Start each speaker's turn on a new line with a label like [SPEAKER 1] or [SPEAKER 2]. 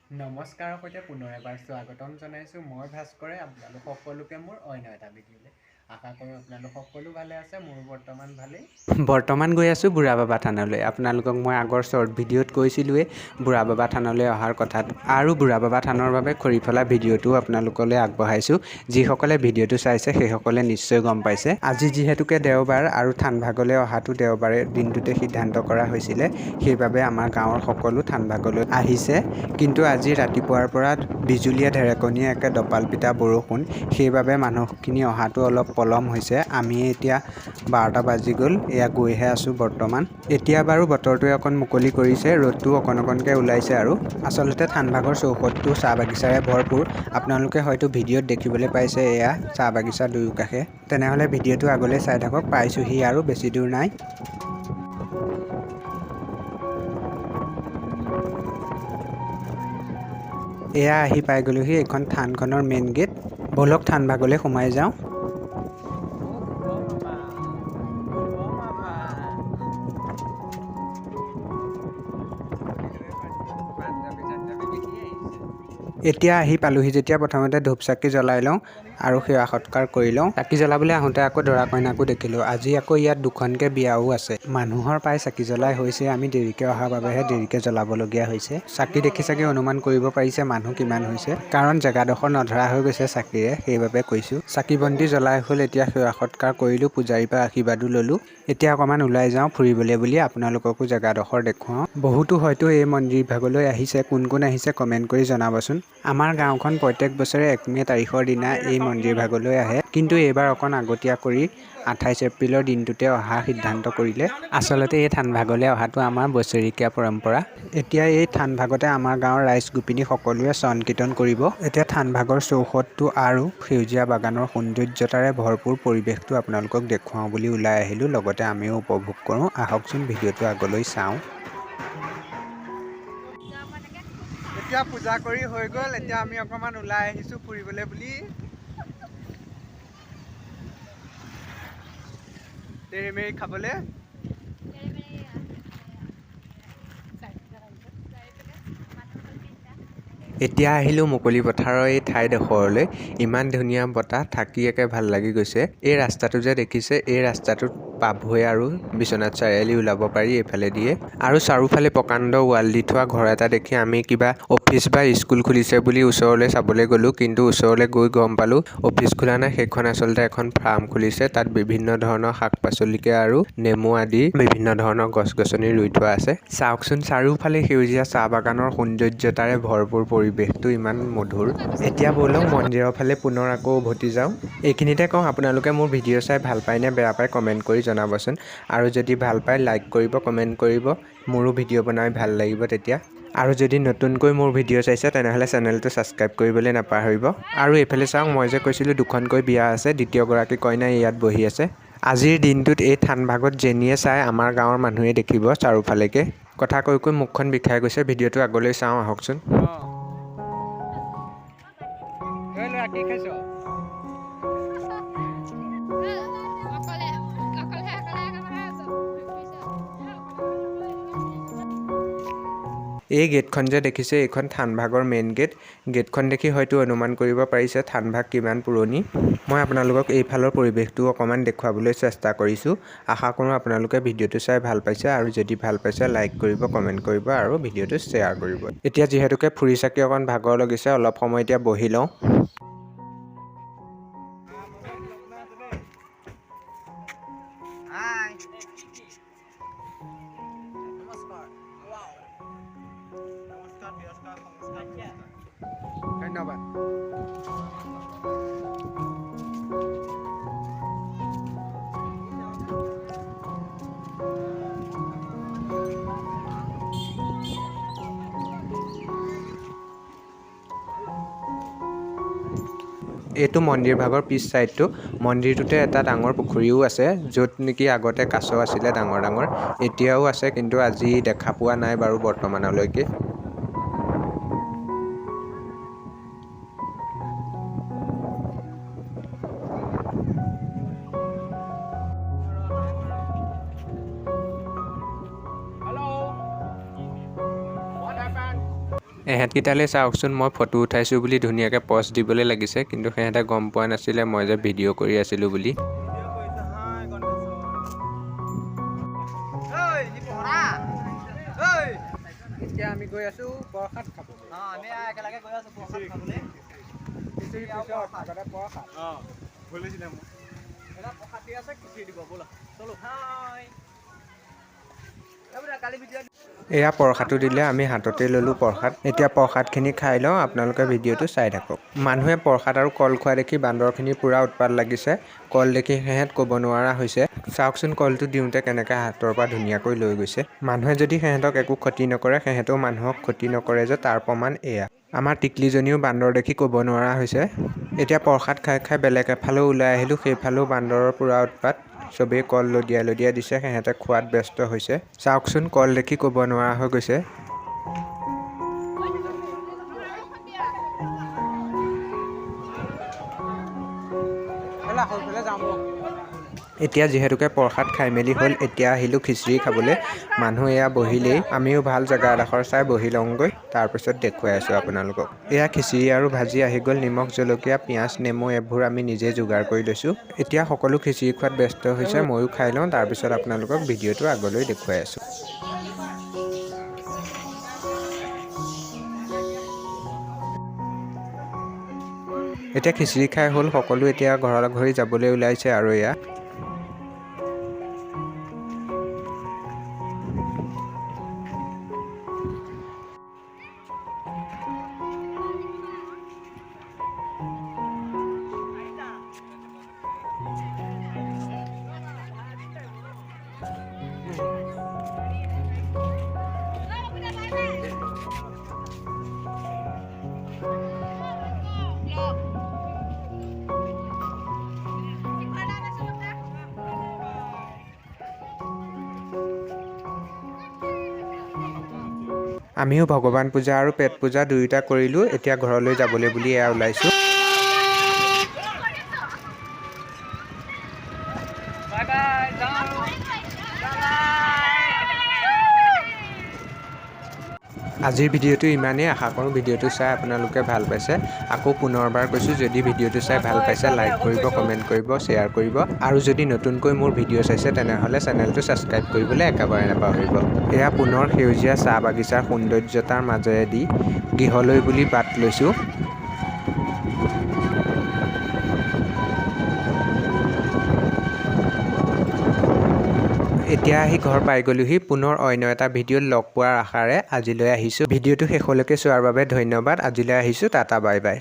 [SPEAKER 1] নমস্কাৰৰ সৈতে পুনৰ এবাৰ স্বাগতম জনাইছোঁ। মই ভাস্কৰে আপোনালোক সকলোকে মোৰ অন্য এটা ভিডিঅ'লৈ। আশা কৰোঁ আপোনালোক সকলো ভালে আছে। মোৰ বৰ্তমান ভালেই।
[SPEAKER 2] বৰ্তমান গৈ আছোঁ বুঢ়া বাবা থানলৈ। আপোনালোকক মই আগৰ শ্বৰ্ট ভিডিঅ'ত কৈছিলোঁৱেই বুঢ়া বাবা থানলৈ অহাৰ কথাত, আৰু বুঢ়া বাবা থানৰ বাবে খৰিফলা ভিডিঅ'টো আপোনালোকলৈ আগবঢ়াইছোঁ। যিসকলে ভিডিঅ'টো চাইছে সেইসকলে নিশ্চয় গম পাইছে। আজি যিহেতুকে দেওবাৰ আৰু থানভাগলৈ অহাটো দেওবাৰে দিনটোতে সিদ্ধান্ত কৰা হৈছিলে, সেইবাবে আমাৰ গাঁৱৰ সকলো থানভাগলৈ আহিছে। কিন্তু আজি ৰাতিপুৱাৰ পৰা বিজুলীয়ে ঢেৰেকণীয়ে একে দপাল পিটা বৰষুণ, সেইবাবে মানুহখিনি অহাটো অলপ পলম হৈছে। আমি এতিয়া 12টা বাজি গ'ল, এয়া গৈহে আছোঁ বৰ্তমান। এতিয়া বাৰু বতৰটোৱে অকণ মুকলি কৰিছে, ৰ'দটো অকণকৈ ওলাইছে। আৰু আচলতে থানভাগৰ চৌহদটো চাহ বাগিচাৰে ভৰপূৰ। আপোনালোকে হয়তো ভিডিঅ'ত দেখিবলৈ পাইছে এয়া চাহ বাগিচা দুয়োকাষে। তেনেহ'লে ভিডিঅ'টো আগলৈ চাই থাকক, পাইছোঁহি আৰু বেছি দূৰ নাই। এয়া আহি পাই গ'লোহি এইখন থানখনৰ মেইন গেট। ব'লক থানভাগলৈ সোমাই যাওঁ। এতিয়া আহি পালোহি যেতিয়া প্ৰথমতে ধূপ চাকি জ্বলাই লওঁ আৰু সেৱা সৎকাৰ কৰি লওঁ। চাকি জ্বলাবলৈ আহোঁতে আকৌ দৰা কইনাকো দেখিলোঁ। আজি আকৌ ইয়াত দুখনকৈ বিয়াও আছে। মানুহৰ প্ৰায় চাকি জ্বলাই হৈছে, আমি দেৰিকৈ অহাৰ বাবেহে দেৰিকৈ জ্বলাবলগীয়া হৈছে। চাকি দেখি চাগে অনুমান কৰিব পাৰিছে মানুহ কিমান হৈছে, কাৰণ জেগাডোখৰ নধৰা হৈ গৈছে চাকিৰে, সেইবাবে কৈছোঁ। চাকি বন্তি জ্বলাই হ'ল, এতিয়া সেৱা সৎকাৰ কৰিলোঁ, পূজাৰীৰ পৰা আশীৰ্বাদো ল'লোঁ। এতিয়া অকণমান ওলাই যাওঁ ফুৰিবলৈ বুলি, আপোনালোককো জেগাডোখৰ দেখুৱাওঁ। বহুতো হয়তো এই মন্দিৰ ভাগলৈ আহিছে, কোন কোন আহিছে কমেণ্ট কৰি জনাবচোন। আমাৰ গাঁওখন প্ৰত্যেক বছৰে 1 মে' তাৰিখৰ দিনা এই মন্দিৰ ভাগলৈ আহে, কিন্তু এইবাৰ অকণ আগতীয়া কৰি 28 এপ্ৰিলৰ দিনটোতে অহাৰ সিদ্ধান্ত কৰিলে। আচলতে এই থানভাগলৈ অহাটো আমাৰ বছৰেকীয়া পৰম্পৰা। এতিয়া এই থানভাগতে আমাৰ গাঁৱৰ ৰাইজ গোপিনী সকলোৱে চৰণ কীৰ্তন কৰিব। এতিয়া থানভাগৰ চৌহদটো আৰু সেউজীয়া বাগানৰ সৌন্দৰ্যতাৰে ভৰপূৰ পৰিৱেশটো আপোনালোকক দেখুৱাওঁ বুলি ওলাই আহিলোঁ, লগতে আমিও উপভোগ কৰোঁ। আহকচোন ভিডিঅ'টো আগলৈ চাওঁ। এতিয়া পূজা কৰি হৈ গ'ল, এতিয়া আমি অকণমান ওলাই আহিছোঁ ফুৰিবলৈ বুলি। দেৰিমেৰি খাবলৈ। এতিয়া আহিলোঁ মুকলি পথাৰৰ এই ঠাইডোখৰলৈ। ইমান ধুনীয়া বতাহ, থাকি একে ভাল লাগি গৈছে। এই ৰাস্তাটো যে দেখিছে, এই ৰাস্তাটোত পাভৈ আৰু বিশ্বনাথ চাৰিআলি ওলাব পাৰি এইফালে দিয়ে। আৰু চাৰিওফালে প্ৰকাণ্ড ৱাল দি থোৱা ঘৰ এটা দেখি আমি কিবা অফিচ বা স্কুল খুলিছে বুলি ওচৰলৈ চাবলৈ গ'লোঁ, কিন্তু ওচৰলৈ গৈ গম পালোঁ অফিচ খোলা নাই, সেইখন আচলতে এখন ফাৰ্ম খুলিছে। তাত বিভিন্ন ধৰণৰ শাক পাচলিকে আৰু নেমু আদি বিভিন্ন ধৰণৰ গছ গছনি ৰুই থোৱা আছে। চাওকচোন চাৰিওফালে সেউজীয়া চাহ বাগানৰ সৌন্দৰ্যতাৰে ভৰপূৰ পৰিৱেশটো ইমান মধুৰ। এতিয়া ব'লক মন্দিৰৰ ফালে পুনৰ আকৌ উভতি যাওঁ। এইখিনিতে কওঁ, আপোনালোকে মোৰ ভিডিঅ' চাই ভাল পায় নে বেয়া পায় কমেণ্ট কৰি জনাবচোন। আৰু যদি ভাল পায় লাইক কৰিব, কমেণ্ট কৰিব, মোৰো ভিডিঅ' বনাই ভাল লাগিব তেতিয়া। আৰু যদি নতুনকৈ মোৰ ভিডিঅ' চাইছে তেনেহ'লে চেনেলটো ছাবস্ক্ৰাইব কৰিবলৈ নাপাহৰিব। আৰু এইফালে চাওক, মই যে কৈছিলোঁ দুখনকৈ বিয়া আছে, দ্বিতীয়গৰাকী কইনা ইয়াত বহি আছে। আজিৰ দিনটোত এই থানভাগত যেনিয়ে চাই আমাৰ গাঁৱৰ মানুহে দেখিব চাৰিওফালেকে। কথা কৈ কৈ মুখখন বিষাই গৈছে, ভিডিঅ'টো আগলৈ চাওঁ আহকচোন। কি খাইছ? এই গেটখন যে দেখিছে, এইখন থানভাগৰ মেইন গেট। গেটখন দেখি হয়তো অনুমান কৰিব পাৰিছে থানভাগ কিমান পুৰণি। মই আপোনালোকক এইফালৰ পৰিৱেশটো অকণমান দেখুৱাবলৈ চেষ্টা কৰিছোঁ। আশা কৰোঁ আপোনালোকে ভিডিঅ'টো চাই ভাল পাইছে, আৰু যদি ভাল পাইছে লাইক কৰিব, কমেণ্ট কৰিব আৰু ভিডিঅ'টো শ্বেয়াৰ কৰিব। এতিয়া যিহেতুকে ফুৰি চাকি অকণ ভাগৰ লাগিছে, অলপ সময় এতিয়া বহি লওঁ। ধন্যবাদ। এইটো মন্দিৰ ভাগৰ পিছ চাইডটো। মন্দিৰটোতে এটা ডাঙৰ পুখুৰীও আছে, য'ত নেকি আগতে কাছ আছিলে ডাঙৰ ডাঙৰ, এতিয়াও আছে, কিন্তু আজি দেখা পোৱা নাই বাৰু বৰ্তমানলৈকে। এহেঁতকেইটালৈ চাওকচোন, মই ফটো উঠাইছোঁ বুলি ধুনীয়াকৈ পষ্ট দিবলৈ লাগিছে, কিন্তু সিহঁতে গম পোৱা নাছিলে মই যে ভিডিঅ' কৰি আছিলোঁ বুলি।
[SPEAKER 1] এতিয়া আমি গৈ আছো প্ৰসাদ খাবলৈ। আমি একেলগে গৈ আছো প্ৰসাদ খাবলৈ। খিচিৰি পিছত আগতে প্ৰসাদ। বলিছিলে মোক। এটা প্ৰসাদ দি আছে, খিচিৰি দিব ব'লা। চলো। হাই।
[SPEAKER 2] এয়া প্ৰসাদটো দিলে, আমি হাততে ল'লোঁ প্ৰসাদ। এতিয়া প্ৰসাদখিনি খাই লওঁ, আপোনালোকে ভিডিঅ'টো চাই থাকক। মানুহে প্ৰসাদ আৰু কল খোৱা দেখি বান্দৰখিনিৰ পূৰা উৎপাত লাগিছে। কল দেখি সিহঁত ক'ব নোৱাৰা হৈছে। চাওকচোন কলটো দিওঁতে কেনেকৈ হাতৰ পৰা ধুনীয়াকৈ লৈ গৈছে। মানুহে যদি সিহঁতক একো ক্ষতি নকৰে, সিহঁতেও মানুহক ক্ষতি নকৰে যে তাৰ প্ৰমাণ এয়া। আমাৰ টিকলিজনীও বান্দৰ দেখি ক'ব নোৱাৰা হৈছে। এতিয়া প্ৰসাদ খাই খাই বেলেগ এফালেও ওলাই আহিলোঁ, সেইফালেও বান্দৰৰ পূৰা উৎপাত। চবেই কল লদিয়াই লদিয়াই দিছে, সিহঁতে খোৱাত ব্যস্ত হৈছে। চাওকচোন কল দেখি ক'ব নোৱাৰা হৈ গৈছে। এতিয়া যিহেতুকে প্ৰসাদ খাই মেলি হ'ল, এতিয়া আহিলোঁ খিচিৰি খাবলৈ। মানুহ এয়া বহিলেই, আমিও ভাল জেগা এডোখৰ চাই বহি লওঁগৈ, তাৰপিছত দেখুৱাই আছোঁ আপোনালোকক। এয়া খিচিৰি আৰু ভাজি আহি গ'ল, নিমখ জলকীয়া পিঁয়াজ নেমু এইবোৰ আমি নিজে যোগাৰ কৰি লৈছোঁ। এতিয়া সকলো খিচিৰি খোৱাত ব্যস্ত হৈছে, ময়ো খাই লওঁ, তাৰপিছত আপোনালোকক ভিডিঅ'টো আগলৈ দেখুৱাই আছোঁ। এতিয়া খিচিৰি খাই হ'ল, সকলো এতিয়া ঘৰলৈ ঘূৰি যাবলৈ ওলাইছে আৰু এয়া। আমিও ভগৱান পূজা আৰু পেট পূজা দুয়োটা কৰিলোঁ। এতিয়া ঘৰলৈ যাবলৈ বুলি এয়া ওলাইছোঁ। আজিৰ ভিডিঅ'টো ইমানেই, আশা কৰোঁ ভিডিঅ'টো চাই আপোনালোকে ভাল পাইছে। আকৌ পুনৰবাৰ কৈছোঁ, যদি ভিডিঅ'টো চাই ভাল পাইছে লাইক কৰিব, কমেণ্ট কৰিব, শ্বেয়াৰ কৰিব। আৰু যদি নতুনকৈ মোৰ ভিডিঅ' চাইছে তেনেহ'লে চেনেলটো ছাবস্ক্ৰাইব কৰিবলৈ একেবাৰে নাপাহৰিব। এয়া পুনৰ সেউজীয়া চাহ বাগিচাৰ সৌন্দৰ্যতাৰ মাজেদি গৃহলৈ বুলি বাট লৈছোঁ। এতিয়া আহি ঘৰ পাই গ'লোহি। পুনৰ অন্য এটা ভিডিঅ'ত লগ পোৱাৰ আশাৰে আজিলৈ আহিছোঁ। ভিডিঅ'টো শেষলৈকে চোৱাৰ বাবে ধন্যবাদ। আজিলৈ আহিছোঁ, টাটা বাই বাই।